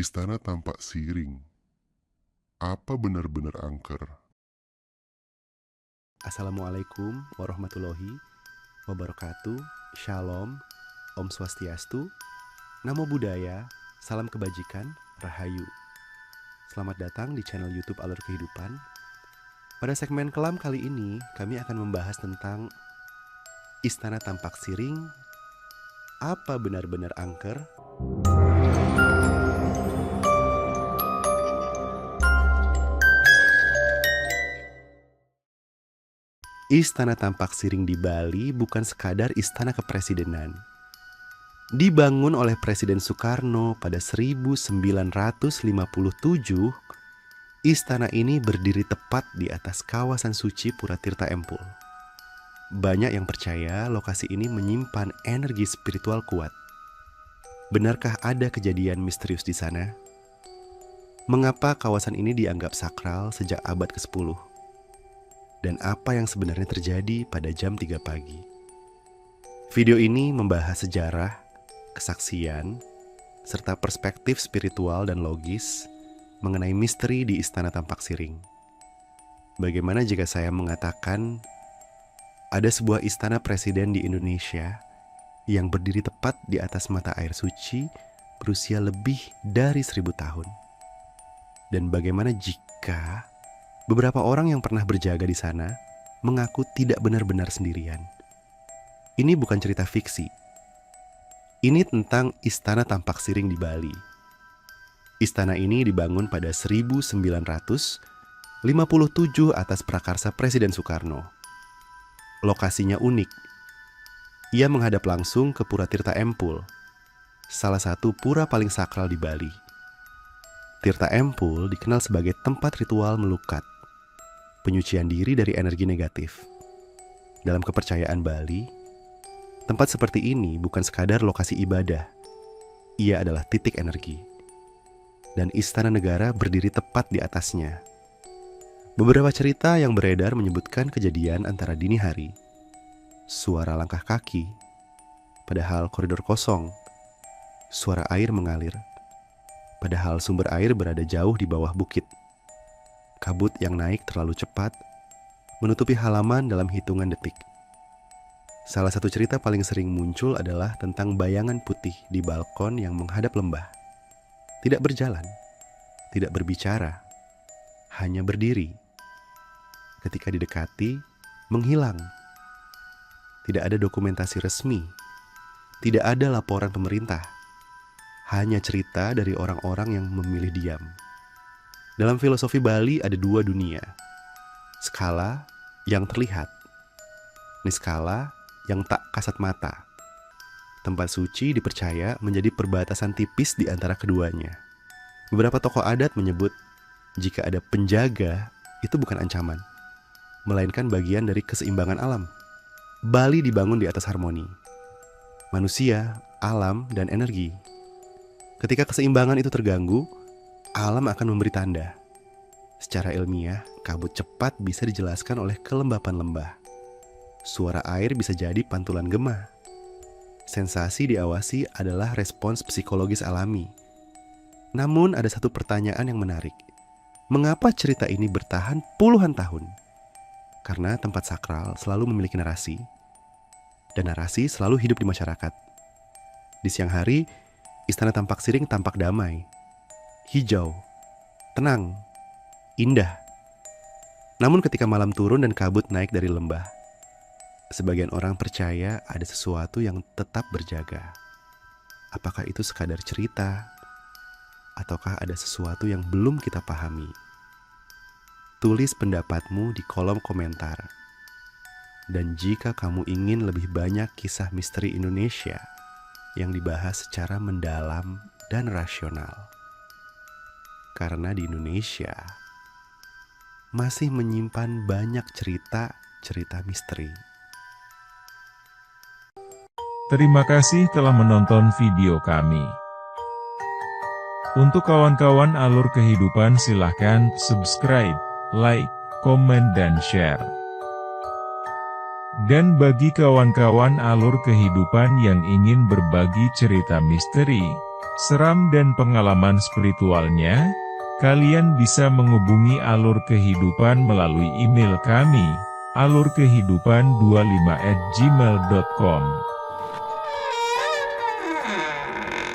Istana tampak siring. Apa benar-benar angker? Assalamualaikum warahmatullahi wabarakatuh. Shalom, Om Swastiastu, Namo Buddhaya, salam kebajikan, Rahayu. Selamat datang di channel YouTube Alur Kehidupan. Pada segmen kelam kali ini, kami akan membahas tentang Istana tampak siring. Apa benar-benar angker? Istana tampak siring di Bali bukan sekadar istana kepresidenan. Dibangun oleh Presiden Soekarno pada 1957, istana ini berdiri tepat di atas kawasan suci Pura Tirta Empul. Banyak yang percaya lokasi ini menyimpan energi spiritual kuat. Benarkah ada kejadian misterius di sana? Mengapa kawasan ini dianggap sakral sejak abad ke-10? Dan apa yang sebenarnya terjadi pada jam 3 pagi. Video ini membahas sejarah, kesaksian, serta perspektif spiritual dan logis mengenai misteri di Istana Tampak Siring. Bagaimana jika saya mengatakan ada sebuah istana presiden di Indonesia yang berdiri tepat di atas mata air suci berusia lebih dari 1000 tahun? Dan bagaimana jika beberapa orang yang pernah berjaga di sana mengaku tidak benar-benar sendirian? Ini bukan cerita fiksi. Ini tentang Istana Tampak Siring di Bali. Istana ini dibangun pada 1957 atas prakarsa Presiden Soekarno. Lokasinya unik. Ia menghadap langsung ke Pura Tirta Empul, salah satu pura paling sakral di Bali. Tirta Empul dikenal sebagai tempat ritual melukat, penyucian diri dari energi negatif. Dalam kepercayaan Bali, tempat seperti ini bukan sekadar lokasi ibadah. Ia adalah titik energi. Dan istana negara berdiri tepat di atasnya. Beberapa cerita yang beredar menyebutkan kejadian antara dini hari, suara langkah kaki, padahal koridor kosong, suara air mengalir, padahal sumber air berada jauh di bawah bukit. Kabut yang naik terlalu cepat, menutupi halaman dalam hitungan detik. Salah satu cerita paling sering muncul adalah tentang bayangan putih di balkon yang menghadap lembah. Tidak berjalan, tidak berbicara, hanya berdiri. Ketika didekati, menghilang. Tidak ada dokumentasi resmi, tidak ada laporan pemerintah, hanya cerita dari orang-orang yang memilih diam. Dalam filosofi Bali ada dua dunia. Skala yang terlihat, niskala yang tak kasat mata. Tempat suci dipercaya menjadi perbatasan tipis di antara keduanya. Beberapa tokoh adat menyebut jika ada penjaga itu bukan ancaman, melainkan bagian dari keseimbangan alam. Bali dibangun di atas harmoni, manusia, alam, dan energi. Ketika keseimbangan itu terganggu, alam akan memberi tanda. Secara ilmiah, kabut cepat bisa dijelaskan oleh kelembapan lembah. Suara air bisa jadi pantulan gema. Sensasi diawasi adalah respons psikologis alami. Namun ada satu pertanyaan yang menarik. Mengapa cerita ini bertahan puluhan tahun? Karena tempat sakral selalu memiliki narasi. Dan narasi selalu hidup di masyarakat. Di siang hari, Istana Tampak Siring tampak damai, hijau, tenang, indah. Namun ketika malam turun dan kabut naik dari lembah, sebagian orang percaya ada sesuatu yang tetap berjaga. Apakah itu sekadar cerita? Ataukah ada sesuatu yang belum kita pahami? Tulis pendapatmu di kolom komentar. Dan jika kamu ingin lebih banyak kisah misteri Indonesia yang dibahas secara mendalam dan rasional, karena di Indonesia masih menyimpan banyak cerita-cerita misteri. Terima kasih telah menonton video kami. Untuk kawan-kawan Alur Kehidupan silahkan subscribe, like, komen dan share. Dan bagi kawan-kawan Alur Kehidupan yang ingin berbagi cerita misteri, seram dan pengalaman spiritualnya, kalian bisa menghubungi Alur Kehidupan melalui email kami, alurkehidupan25@gmail.com.